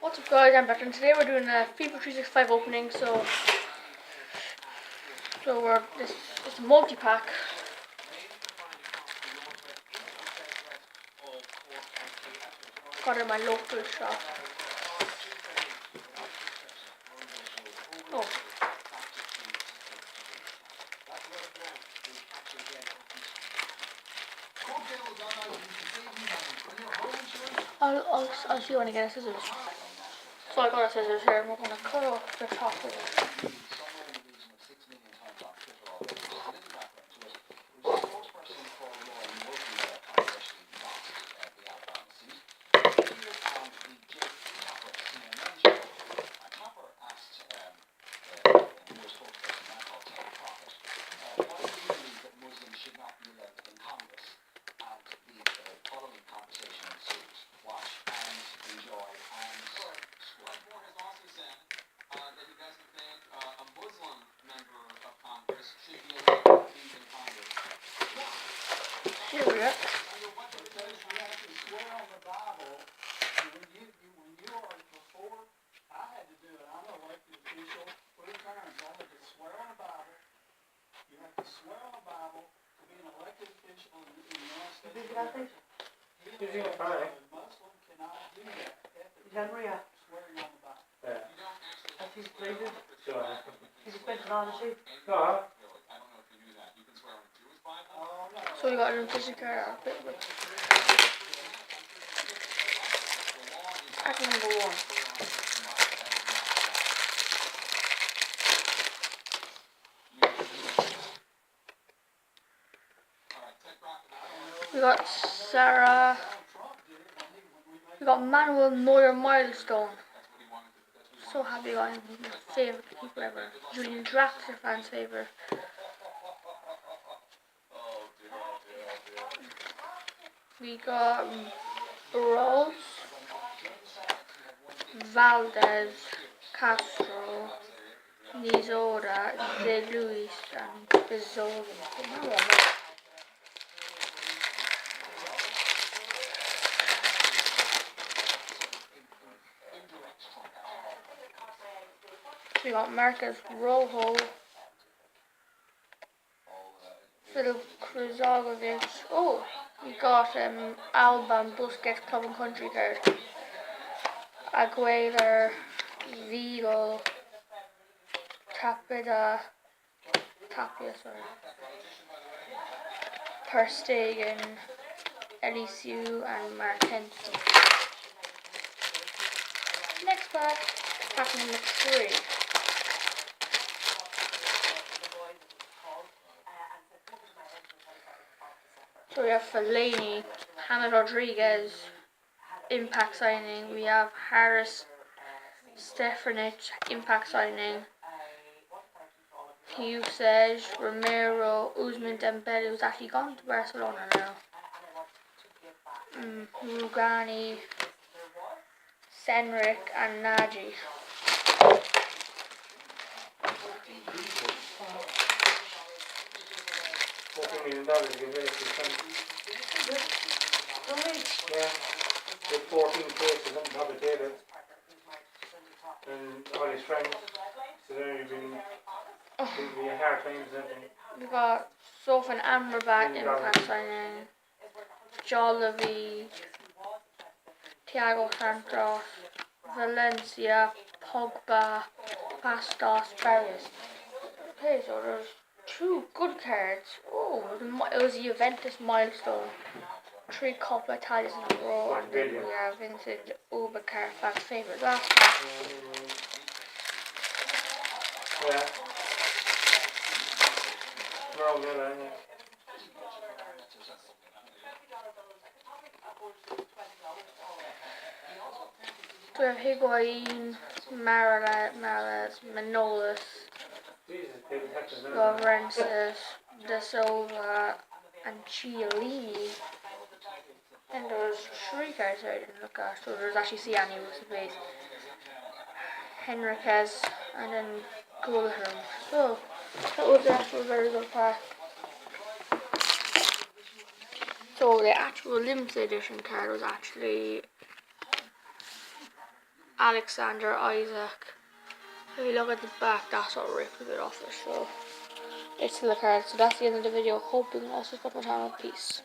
What's up guys, I'm back and today we're doing a Fifa365 opening, so it's a multi-pack. Got it in my local shop. Oh. I'll see you when I get a scissors. So I got a scissors here and we're going to cut off the top of it. Here we are. So we got an official card out of it. Pack number 1. We got Sarah. We got Manuel Neuer milestone. So happy I got him. My favourite people ever. Julian Draxler fans' favourite. We got Rose, Valdez, Castro, Nizoda, De Luis, and Bizzoli. We got Marcus Rojo, Philip Krizogovic. Oh, we got Alban Busquets Club and Country card. Aguilar, Vigo, Tapia, Per Stegen, LECU, and Martenso. Next pack number 3. So we have Fellaini, James Rodriguez, impact signing. We have Harris, Stefanich, impact signing. Usage, Romero, Usman Dembele, who's actually gone to Barcelona now. Rugani, Senric, and Nagy. $14 million to give away to yeah, with 14 cases on top of the table. And all his friends. So they've been a hard times, We got Sofan Amrabat impact signing. Jollivy, Thiago Santos, Valencia, Pogba, Pastos, Barrios. Okay, so there's 2 good cards. Oh, it was a Juventus milestone. 3 Coppa Italias in a row, and then we have Vincent Ubacar, fans' favourite. Last pack. yeah. We're all good, aren't we? So we have Higuain, Maras, Manolas, Lawrences, De Silva, and Chiellini. And there was 3 cards I didn't look at, so there's actually Ciani with the base, Henriquez, and then Gulherm. So that was the actual very good pack. So the actual limited edition card was actually Alexander Isaac. If you look at the back, that's what ripped a bit off it. So it's still a card. So that's the end of the video. Hope you can also spend my time with peace.